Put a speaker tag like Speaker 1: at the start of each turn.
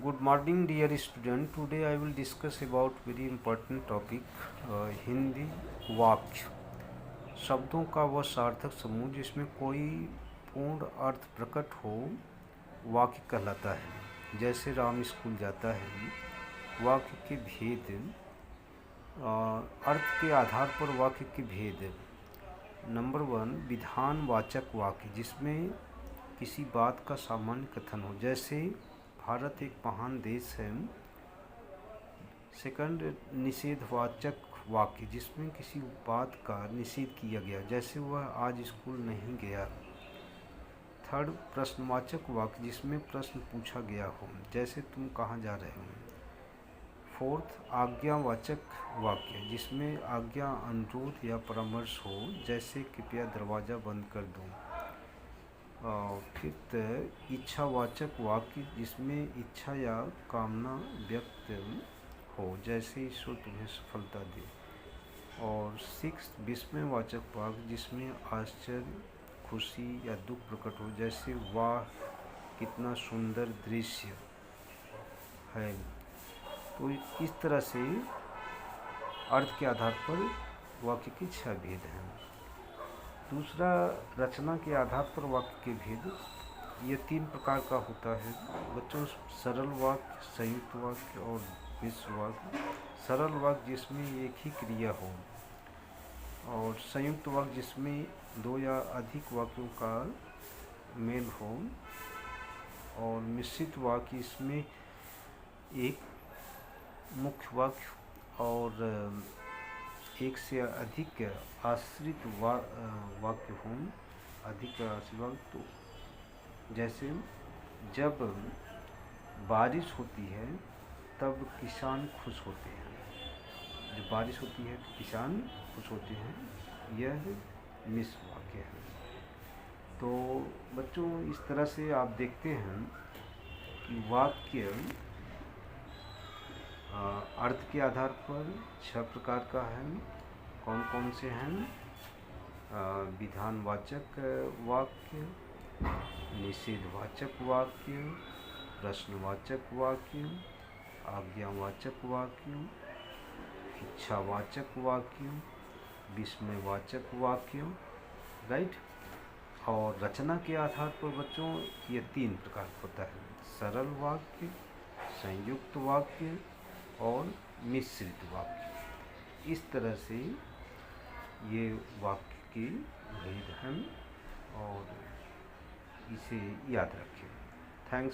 Speaker 1: Good morning, dear student. Today I will discuss about very important topic Hindi वाक्य शब्दों का वह सार्थक समूह जिसमें कोई पूर्ण अर्थ प्रकट हो वाक्य कहलाता है। जैसे राम स्कूल जाता है। वाक्य के भेद अर्थ के आधार पर वाक्य के भेद। नंबर 1 विधानवाचक वाक्य जिसमें किसी बात का सामान्य कथन हो, जैसे भारत एक महान देश है। सेकंड निषेधवाचक वाक्य जिसमें किसी बात का निषेध किया गया, जैसे वह आज स्कूल नहीं गया। थर्ड प्रश्नवाचक वाक्य जिसमें प्रश्न पूछा गया हो, जैसे तुम कहाँ जा रहे हो। फोर्थ आज्ञावाचक वाक्य जिसमें आज्ञा, अनुरोध या परामर्श हो, जैसे कृपया दरवाज़ा बंद कर दो। फिफ्थ इच्छावाचक वाक्य जिसमें इच्छा या कामना व्यक्त हो, जैसे ईश्वर तुम्हें सफलता दे। और सिक्स विस्मयवाचक वाक्य जिसमें आश्चर्य, खुशी या दुख प्रकट हो, जैसे वाह कितना सुंदर दृश्य है। तो इस तरह से अर्थ के आधार पर वाक्य की 6 भेद हैं। दूसरा रचना के आधार पर वाक्य के भेद, ये 3 प्रकार का होता है बच्चों। सरल वाक्य, संयुक्त वाक्य और मिश्र वाक्य। सरल वाक्य जिसमें एक ही क्रिया हो, और संयुक्त वाक्य जिसमें 2 या अधिक वाक्यों का मेल हो, और मिश्रित वाक्य इसमें एक मुख्य वाक्य और एक से अधिक आश्रित वाक्य हों। अधिक आश्रित वाक्य तो जैसे जब बारिश होती है तब किसान खुश होते हैं। जब बारिश होती है तो किसान खुश होते हैं, यह मिश्र वाक्य है। तो बच्चों इस तरह से आप देखते हैं कि वाक्य अर्थ के आधार पर 6 प्रकार का है। कौन कौन से हैं? विधानवाचक वाक्य, निषेधवाचक वाक्य, प्रश्नवाचक वाक्य, आज्ञावाचक वाक्य, इच्छावाचक वाक्य, विस्मयवाचक वाक्य, राइट। और रचना के आधार पर बच्चों ये 3 प्रकार होता है: सरल वाक्य, संयुक्त वाक्य और मिश्रित वाक्य। इस तरह से ये वाक्य के भेद हैं और इसे याद रखें। थैंक्स